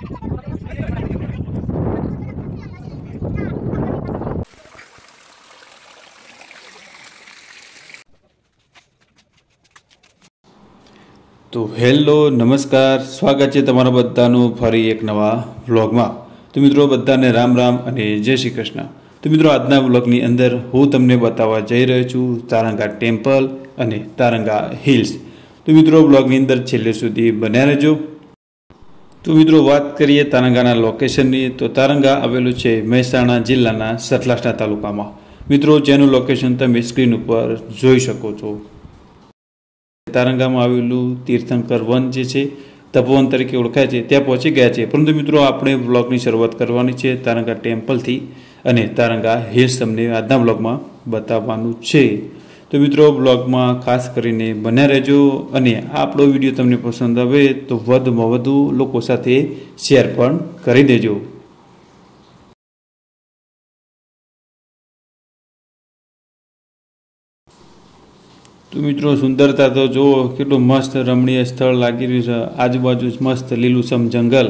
તો હેલો નમસ્કાર, સ્વાગત છે તમારા બધાનું ફરી એક નવા વ્લોગમાં। તો મિત્રો બધાને રામ રામ અને જય શ્રી કૃષ્ણ। તો મિત્રો આજના વ્લોગની અંદર હું તમને બતાવવા જઈ રહ્યો છું તારંગા ટેમ્પલ અને તારંગા હિલ્સ। તો મિત્રો વ્લોગની અંદર છેલ્લે સુધી બન્યા રહેજો। તો મિત્રો વાત કરીએ તારંગાના લોકેશનની, તો તારંગા આવેલું છે મહેસાણા જિલ્લાના સતલાસણા તાલુકામાં। મિત્રો જેનું લોકેશન તમે સ્ક્રીન ઉપર જોઈ શકો છો। તારંગામાં આવેલું તીર્થંકર વન જે છે તપોવન તરીકે ઓળખાય છે ત્યાં પહોંચી ગયા છે। પરંતુ મિત્રો આપણે વ્લોગની શરૂઆત કરવાની છે તારંગા ટેમ્પલથી અને તારંગા હિલ્સ તમને આજના વ્લોગમાં બતાવવાનું છે। તો મિત્રો વ્લોગમાં ખાસ કરીને બન્યા રહેજો અને આપણો વિડીયો તમને પસંદ આવે તો વધુમાં વધુ લોકો સાથે શેર પણ કરી દેજો। તો મિત્રો સુંદરતા તો જુઓ, કેટલું મસ્ત રમણીય સ્થળ લાગી રહ્યું છે। આજુબાજુ મસ્ત લીલુંછમ જંગલ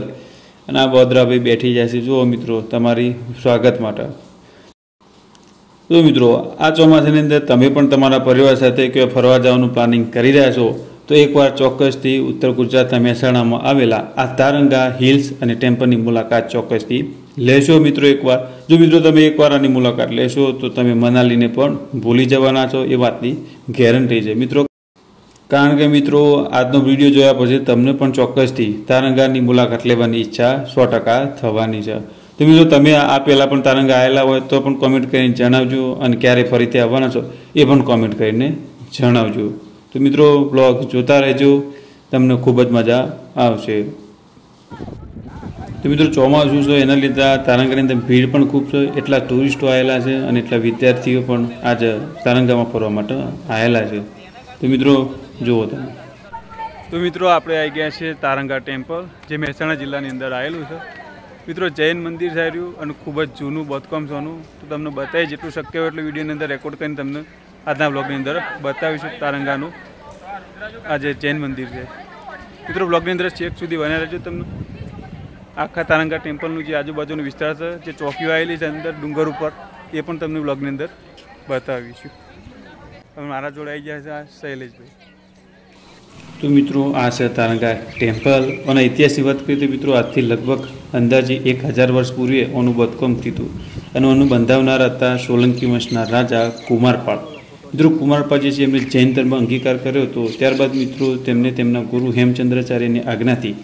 અને આ બદરાભાઈ બેઠી જાય છે જુઓ મિત્રો તમારી સ્વાગત માટે। તો મિત્રો આ ચોમાસાની અંદર તમે પણ તમારા પરિવાર સાથે કે ફરવા જવાનું પ્લાનિંગ કરી રહ્યા છો તો એકવાર ચોક્કસથી ઉત્તર ગુજરાતના મહેસાણામાં આવેલા આ તારંગા હિલ્સ અને ટેમ્પલની મુલાકાત ચોક્કસથી લેશો મિત્રો એકવાર। જો મિત્રો તમે એકવાર આની મુલાકાત લેશો તો તમે મનાલીને પણ ભૂલી જવાના છો એ વાતની ગેરંટી છે મિત્રો। કારણ કે મિત્રો આજનો વિડીયો જોયા પછી તમને પણ ચોક્કસથી તારંગાની મુલાકાત લેવાની ઈચ્છા 100% થવાની છે। તો મિત્રો તમે આ પહેલાં પણ તારંગા આવેલા હોય તો પણ કોમેન્ટ કરીને જણાવજો અને ક્યારે ફરીથી આવવાના છો એ પણ કોમેન્ટ કરીને જણાવજો। તો મિત્રો બ્લોગ જોતા રહેજો, તમને ખૂબ જ મજા આવશે। તો મિત્રો ચોમાસું છે એના લીધે તારંગાની અંદર ભીડ પણ ખૂબ છે, એટલા ટુરિસ્ટો આવેલા છે અને એટલા વિદ્યાર્થીઓ પણ આજે તારંગામાં ફરવા માટે આવેલા છે। તો મિત્રો જુઓ તમે। તો મિત્રો આપણે આવી ગયા છીએ તારંગા ટેમ્પલ જે મહેસાણા જિલ્લાની અંદર આવેલું છે। મિત્રો જૈન મંદિર છે રહ્યું અને ખૂબ જ જૂનું બાંધકામ સોનું। તો તમને બતાવી જેટલું શક્ય હોય એટલું વિડીયોની અંદર રેકોર્ડ કરીને તમને આજના બ્લોગની અંદર બતાવીશું તારંગાનું આ જે જૈન મંદિર છે। મિત્રો બ્લોગની અંદર ચેક સુધી બન્યા રહેજો। તમને આખા તારંગા ટેમ્પલનું જે આજુબાજુનો વિસ્તાર છે, જે ચોકીઓ આવેલી છે અંદર ડુંગર ઉપર, એ પણ તમને બ્લોગની અંદર બતાવીશું। હવે મારા જોડે આવી ગયા છે આ શૈલેષભાઈ। તો મિત્રો આ છે તારંગા ટેમ્પલ અને ઇતિહાસની વાત કરીએ તો મિત્રો આજથી લગભગ અંદાજે 1000 વર્ષ પૂર્વે ઓનું બાંધકામ થયું હતું અને ઓનું બંધાવનાર હતા સોલંકી વંશના રાજા કુમારપાળ। મિત્રો કુમારપાળ જે છે એમણે જૈન ધર્મ અંગીકાર કર્યો હતો, ત્યારબાદ મિત્રો તેમને તેમના ગુરુ હેમચંદ્રાચાર્યની આજ્ઞાથી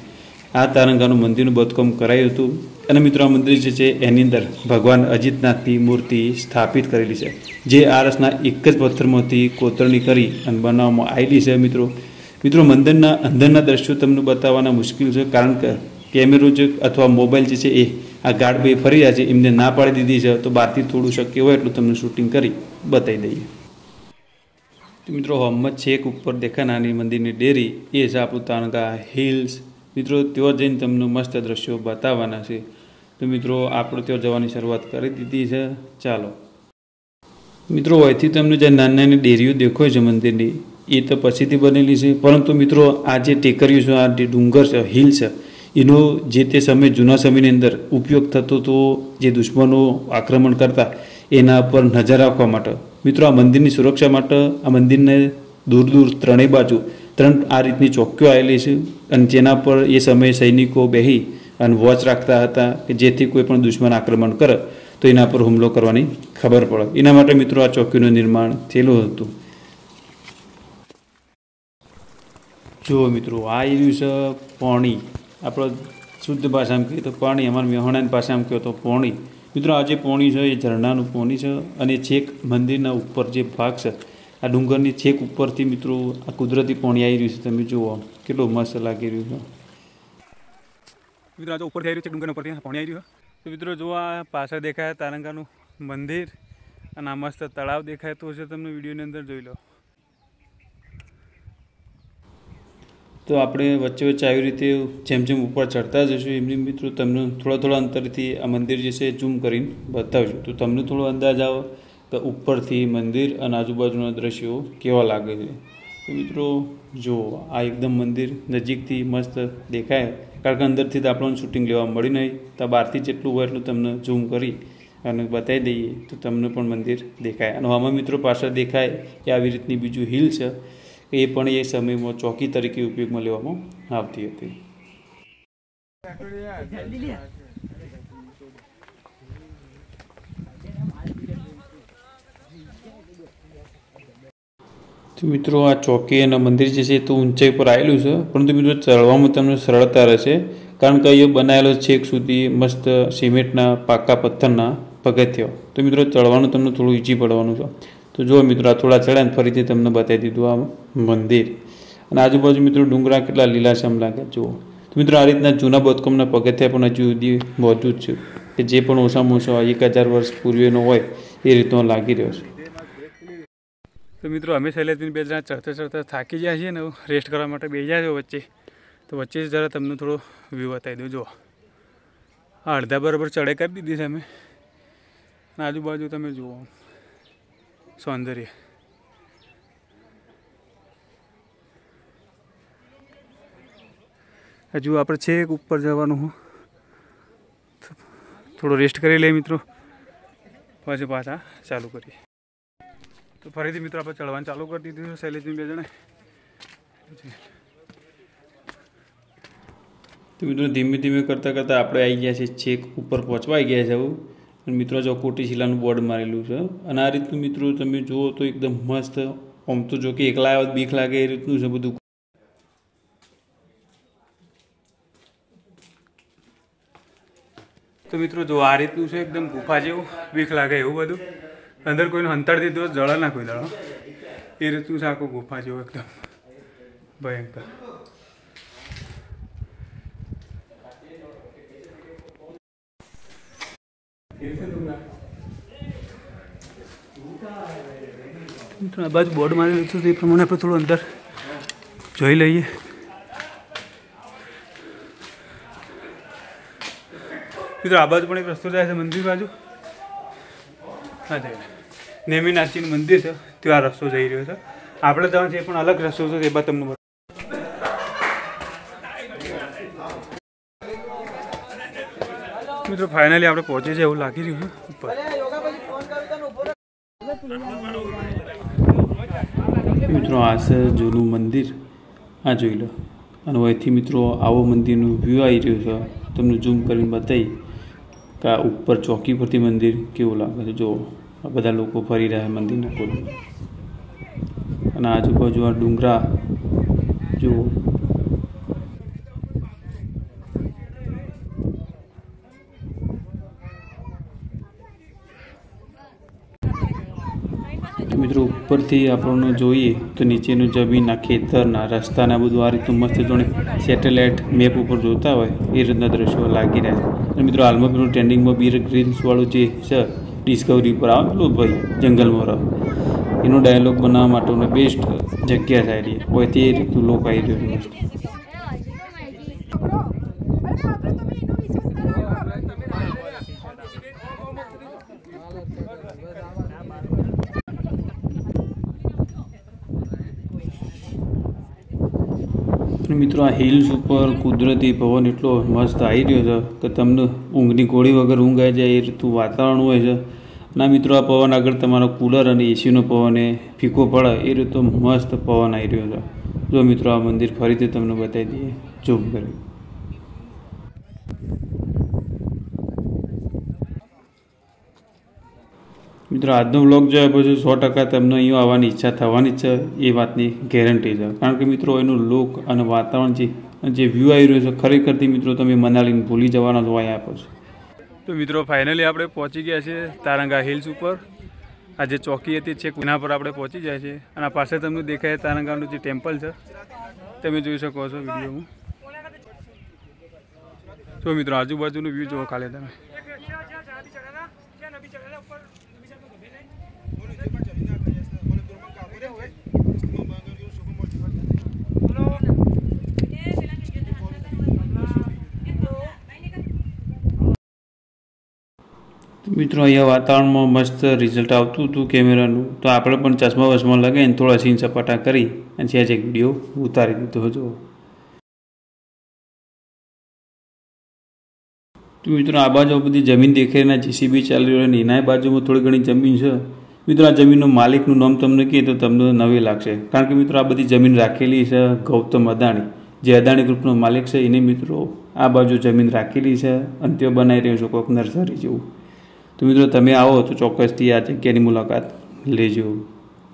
આ તારંગાનું મંદિરનું બાંધકામ કરાયું હતું। અને મિત્રો આ મંદિર જે છે એની અંદર ભગવાન અજીતનાથની મૂર્તિ સ્થાપિત કરેલી છે, જે આરસના એક જ પથ્થરમાંથી કોતરણી કરી અને બનાવવામાં આવેલી છે। મિત્રો મંદિરના અંદરના દ્રશ્યો તમને બતાવવાના મુશ્કેલ છે, કારણ કે કેમેરો જે અથવા મોબાઈલ જે છે એ આ ગાર્ડ બે ફરી રહ્યા છે એમને ના પાડી દીધી છે। તો બહારથી થોડું શક્ય હોય એટલું તમને શૂટિંગ કરી બતાવી દઈએ। તો મિત્રો હમત છેક ઉપર દેખાય નાની મંદિરની ડેરી, એ છે આપણું તારંગા હિલ્સ। મિત્રો ત્યાં જઈને તમને મસ્ત દ્રશ્યો બતાવવાના છે। તો મિત્રો આપણે ત્યાં જવાની શરૂઆત કરી દીધી છે, ચાલો। મિત્રો અહીંથી તમને જે નાની નાની ડેરીઓ દેખાય છે મંદિરની, એ તો પછીથી બનેલી છે, પરંતુ મિત્રો આ જે ટેકરીઓ છે, આ જે ડુંગર છે, હિલ છે, એનો જે તે સમય જૂના સમયની અંદર ઉપયોગ થતો હતો જે દુશ્મનો આક્રમણ કરતા એના પર નજર રાખવા માટે। મિત્રો આ મંદિરની સુરક્ષા માટે આ મંદિરને દૂર દૂર ત્રણેય બાજુ 3 આ રીતની ચોકીઓ આવેલી છે અને જેના પર એ સમયે સૈનિકો બેસી અને વોચ રાખતા હતા કે જેથી કોઈ પણ દુશ્મન આક્રમણ કરે તો એના પર હુમલો કરવાની ખબર પડે, એના માટે મિત્રો આ ચોકીનું નિર્માણ થયેલું હતું। જુઓ મિત્રો આ એરિયું છે પોણી, આપણો શુદ્ધ ભાષામાં કહીએ તો પાણી, અમારા મેહોણાની ભાષામાં કહો તો પોણી। મિત્રો આ જે પોણી છે એ ઝરણાનું પોણી છે અને છેક મંદિરના ઉપર જે ભાગ છે આ ડુંગરની છેક ઉપરથી મિત્રો આ કુદરતી પાણી આવી રહ્યું છે। તમે જુઓ કેટલું મસ્ત લાગી રહ્યું છે। મિત્રો આ તો ઉપરથી આવી રહ્યું છે, ડુંગરના ઉપરથી પાણી આવી રહ્યું છે। તો મિત્રો જુઓ આ પાછળ દેખાય તારંગાનું મંદિર અને આ મસ્ત તળાવ દેખાતું હશે તમને વિડીયોની અંદર, જોઈ લો। તો આપણે વચ્ચે વચ્ચે આવી રીતે જેમ જેમ ઉપર ચડતા જશું એમની મિત્રો તમને થોડા અંતરથી આ મંદિર જે છે ઝૂમ કરીને બતાવજો, તો તમને થોડો અંદાજ આવે કે ઉપરથી મંદિર અને આજુબાજુના દ્રશ્યો કેવા લાગે છે। તો મિત્રો જુઓ આ એકદમ મંદિર નજીકથી મસ્ત દેખાય કારણ કે અંદરથી તો આપણને શૂટિંગ લેવા મળ્યું નહીં, તો બહારથી જેટલું હોય એટલું તમને ઝૂમ કરી અને બતાવી દઈએ તો તમને પણ મંદિર દેખાય. અને આમાં મિત્રો પાછળ દેખાય એ આવી રીતની બીજું હિલ છે, એ પણ એ સમયમાં ચોકી તરીકે ઉપયોગમાં લેવામાં આવતી હતી. તો મિત્રો આ ચોકી અને મંદિર જે છે તો ઊંચાઈ પર આવેલું છે, પરંતુ મિત્રો ચડવામાં તમને સરળતા રહેશે, કારણ કે એ બનાવેલો છેક સુધી મસ્ત સિમેન્ટના પાકા પથ્થરના પગથિયા. તો મિત્રો ચડવાનું તમને થોડું ઈઝી પડવાનું છે. તો જો મિત્રો આ થોડા ચડ્યા ને ફરીથી તમને બતાવી દીધું આ મંદિર. અને આજુબાજુ મિત્રો ડુંગરા કેટલા લીલાછમ લાગે જુઓ. તો મિત્રો આ રીતના જૂના બાંધકામના પગથિયા પણ હજુ સુધી મોજૂદ છે, કે જે પણ ઓછામાં ઓછા 1000 વર્ષ પૂર્વેનો હોય એ રીતનો લાગી રહ્યો છે. તો મિત્રો અમે શૈલેષભાઈ બે જણા ચડતા થાકી ગયા છીએ ને, રેસ્ટ કરવા માટે બેસી જાય વચ્ચે. તો વચ્ચે જરા તમને થોડો વ્યૂ બતાવી દઉં. જુઓ આ અડધા બરાબર ચડાઈ કરી દીધી છે અમે, અને આજુબાજુ તમે જુઓ સૌંદર્ય. હજુ આપણે છેક ઉપર જવાનું, થોડો રેસ્ટ કરી લઈએ મિત્રો, પછી પાછા ચાલુ કરીએ. તો ફરીથી મિત્રો આપણે ચડવાનું ચાલુ કરી દીધું છે શૈલેષભાઈ બે જણે. તો મિત્રો ધીમે ધીમે કરતાં આપણે આવી ગયા છીએ છેક ઉપર પહોંચવા આવી ગયા છે. અને મિત્રો જો કોટી શિલાનું બોર્ડ મારેલું છે, અને આ રીતનું મિત્રો તમે જુઓ તો એકદમ મસ્ત. આમ તો જો કે એકલા આવે બીક લાગે એ રીતનું છે બધું. તો મિત્રો જો આ રીતનું છે, એકદમ ગુફા જેવું, બીક લાગે એવું બધું. અંદર કોઈને હંતાડી દીધું જળા ના કોઈ દળો, એ રીતનું છે આખું ગુફા જેવું એકદમ ભયંકર. આ બાજુ બોર્ડ મારેલું હતું, એ પ્રમાણે આપણે થોડું અંદર જોઈ લઈએ. મિત્રો આ બાજુ પણ એક રસ્તો જાય છે મંદિર બાજુ. હા જઈને નેમિનાથજીનું મંદિર છે, ત્યાં આ રસ્તો જઈ રહ્યો છે. આપણે જવાનું છે એ પણ અલગ રસ્તો છે, એ બાદ તમને મિત્રો ફાઇનલી આપણે પહોંચે છે એવું લાગી રહ્યું છે ઉપર. મિત્રો આ છે જૂનું મંદિર, આ જોઈ લો. અને અહીંથી મિત્રો આવો મંદિરનું વ્યૂ આવી રહ્યું છે, તમને ઝૂમ કરીને બતાવી કે આ ઉપર ચોકી પરથી મંદિર કેવું લાગે છે. જુઓ આ બધા લોકો ફરી રહ્યા મંદિરના કોલ, અને આજુબાજુ આ ડુંગરા જુઓ. મિત્રો ઉપરથી આપણને જોઈએ તો નીચેનું જમીનના ખેતરના રસ્તાના બધું આ રીતનું મસ્ત જોડે સેટેલાઇટ મેપ ઉપર જોતા હોય એ રીતના દ્રશ્યો લાગી રહ્યા છે. અને મિત્રો હાલમાં પેલું ટ્રેન્ડિંગમાં બીર ગ્રીલ્સવાળું જે છે ડિસ્કવરી પર આવે પેલું ભાઈ જંગલમાં રહે, એનો ડાયલોગ બનાવવા માટેનો બેસ્ટ જગ્યા થાય હોય તે રીતનું લોક આવી રહ્યું છે મસ્ત. મિત્રો આ હિલ્સ ઉપર કુદરતી પવન એટલો મસ્ત આવી રહ્યો છે કે તમને ઊંઘની ગોળી વગર ઊંઘ આવી જાય એ રીતનું વાતાવરણ હોય છે. ના મિત્રો આ પવન આગળ તમારો કુલર અને એસીનો પવન એ ફીકો પડે એ રીતનો મસ્ત પવન આવી રહ્યો છે. જો મિત્રો આ મંદિર ફરીથી તમને બતાવી દઈએ ઝૂમ કરી. મિત્રો આજનો વ્લોગ જોયા પછી 100% તમને અહીંયા આવવાની ઈચ્છા થવાની જ છે એ વાતની ગેરંટી છે, કારણ કે મિત્રો એનું લુક અને વાતાવરણ જે વ્યૂ આવી રહ્યો છે ખરેખરથી મિત્રો તમે મનાલીને ભૂલી જવાના જ હોય આપો છો. તો મિત્રો ફાઇનલી આપણે પહોંચી ગયા છીએ તારંગા હિલ્સ ઉપર. આ જે ચોકી હતી છે એના પર આપણે પહોંચી ગયા છીએ, અને આ પાસે તમને દેખાય તારંગાનું જે ટેમ્પલ છે તમે જોઈ શકો છો વિડીયોમાં. તો મિત્રો આજુબાજુનું વ્યૂ જુઓ ખાલી તમે. મિત્રો અહીંયા વાતાવરણમાં મસ્ત રિઝલ્ટ આવતું હતું કેમેરાનું, તો આપણે પણ ચશ્મા વસમાં લગાવીને થોડા સીન સપાટા કરી અને ત્યાં જ એક વિડીયો ઉતારી દીધો હતો. तो मित्रों आ बाजू बधी जमीन देखाई ना जीसीबी चाली रह्यो ने एना बाजुमां थोड़ी घणी जमीन छे। मित्रों आ जमीननो मालिकनुं नाम तमने कहीए तो तमने नवी लागशे, कारण के मित्रों आ बधी जमीन राखेली छे गौतम अदाणी, जे अदाणी ग्रुपनो मालिक छे एने मित्रों आ बाजू जमीन राखेली छे अने तेओ बनावी रह्यो छे कोईक नर्सरी जेवुं। तो मित्रों तमे आवो तो चोक्कसथी आ जग्यानी मुलाकात लेजो।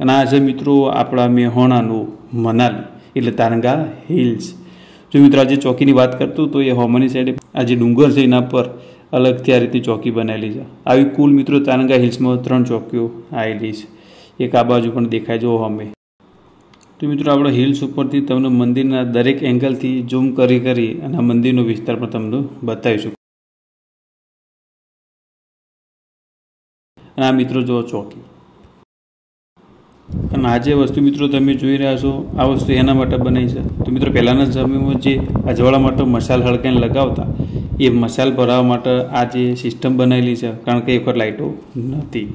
अने आ छे मित्रों आपणा मेहोणानुं मनाली एटले तारंगा हिल्स। जो मित्रों आज चौकी बात करतुं तो ये होमानी साइड आज डूंगर से एना पर अलग थी आ रीतनी चौकी बनावेली है। आई कुल मित्रों तारंगा हिल्स में 3 चौकीओ आवेली है। एक आ बाजू पण देखाय जो होमे। तो मित्रों आपणे हिल्स उपरथी तमने मंदिरना दरेक एंगलथी झूम करी अने आ मंदिरनो विस्तार पण तमने बतावीशुं। अने आ मित्रों जो चौकी अने आज वस्तु मित्रों तमे जोई रह्या छो आ वस्तु एना माटे बनावी छे। तो मित्रों पहेलाना समयमां जे अजवाळा माटे मसाल हळगाईने लगावता ए मसाल भरावा माटे आ जे सिस्टम बनावेली छे, कारण के एक वखत लाइटो नहोती।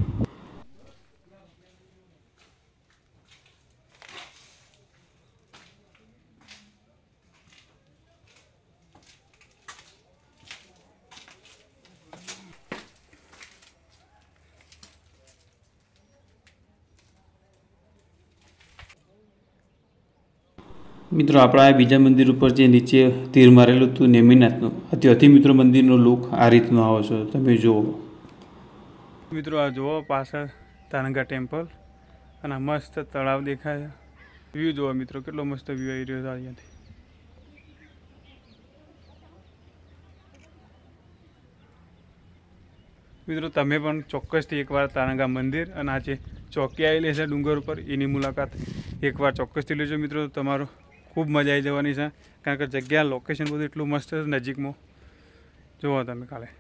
मित्रों आपणा बीजा मंदिर पर जे नीचे तीर मारेलुं हतुं नेमिनाथनुं, त्याथी मित्रों मंदिरनो लुक आ रीतनो आवे छे, तमे जुओ। मित्रों आ जुओ पाछळ तारंगा टेम्पल अने मस्त तळाव देखाय। व्यू जुओ मित्रों केटलो मस्त व्यू आई रह्यो छे अहींयाथी। मित्रों तमे पण चोक्कसथी एकवार तारंगा मंदिर अने आ जे चौकी आवेली छे डूंगर पर एनी मुलाकात एकवार चोक्कसथी लेजो मित्रों। तमारो खूब मजा आई जवानी छे, कारण के जग्या लोकेशन बधुं एटलुं मस्त छे नजीकमां। जुओ तमे काले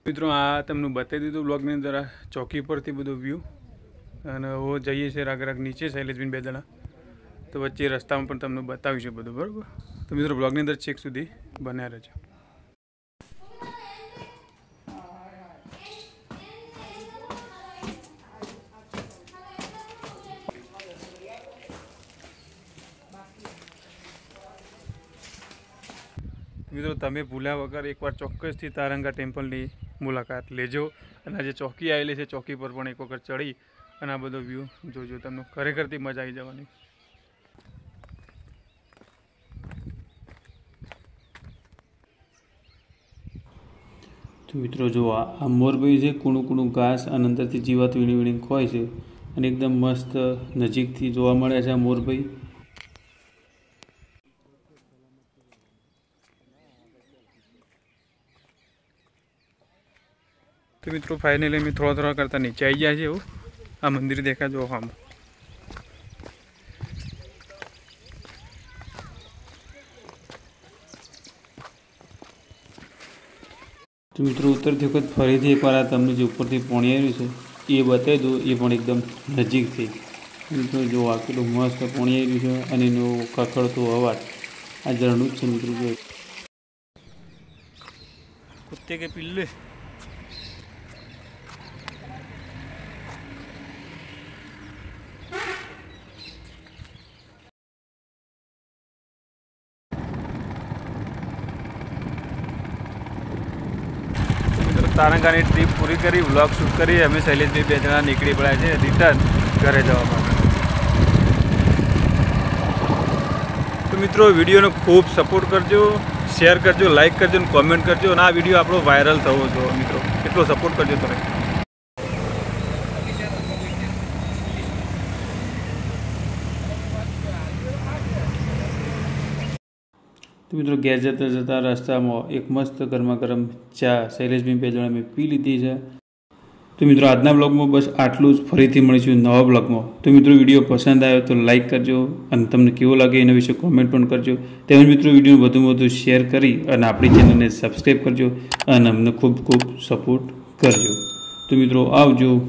मित्रों आ तमने बताई दीधुं ब्लॉगनी अंदर आ चौकी परथी बधो व्यू अने वो जईए छे राग नीचे शैलेषबेन बे जणा, तो वच्चे रस्तामां पण तमने बतावीशुं बधुं बराबर। तो मित्रों ब्लॉगनी अंदर छेक सुधी बन्या रहेजो। मित्रों तमे भूल्या वगर एक बार चौक्कसथी तारंगा टेम्पलनी मुलाकात लेजो अने आ जे चौकी आवेली छे चौकी पर पण एक वखत चढ़ी अने आ बधो व्यू जोजो, तमने खरेखरथी मजा आई जवानी। तो मित्रों जो आ मोरबई छे कूणुं कूणुं घास अने अंदरथी जीवात वीणी वीणी खोय छे अने एकदम मस्त नजीकथी जोवा मळे छे आ मोरबई। तो मित्रों फाइनली मैं थोड़ा करता नीचे आई गया है। आ मंदिर देखा जो हम तो मित्रों उतरती वखत फरीथी एक बार तमने जो उपरथी पाणी आव्युं छे ए बतावी दो, ए पण एकदम नजीक थी। मित्रों जो आ केटલું मस्त पाणी आव्युं छे अने एनो खखड़तो अवाज आ झरણું જ છે मित्रों। जो कुत्ते के पिल्ले तारंगा की ट्रीप पूरी करी, व्लॉग शूट करी, अमे शैलेषभाई बे जणा निकली पड़ा है रिटर्न घरे जवा माटे। तो मित्रों वीडियो ने खूब सपोर्ट करजो, शेर करजो, लाइक करजो, कॉमेंट करजो और आ वीडियो आपणो वायरल थवो जो मित्रों एटलो सपोर्ट करजो तमे। तो मित्रों घेर जता जता रस्ता में एक मस्त गरमा गरम चा शैलेषभाई बे जणा में पी लीधी है। तो मित्रों आजना ब्लॉग में बस आटलू ज, फरीथी मळीशुं नवा ब्लॉग में। तो मित्रों वीडियो पसंद आयो तो लाइक करजो अने तमने केवो लागे एना विषे कॉमेंट पण करजो। तेमज मित्रों वीडियो वधुमां वधु शेर करी अने आपणी चेनलने सब्सक्राइब करजो अने अमने खूब खूब सपोर्ट करजो। તો મિત્રો આવજો.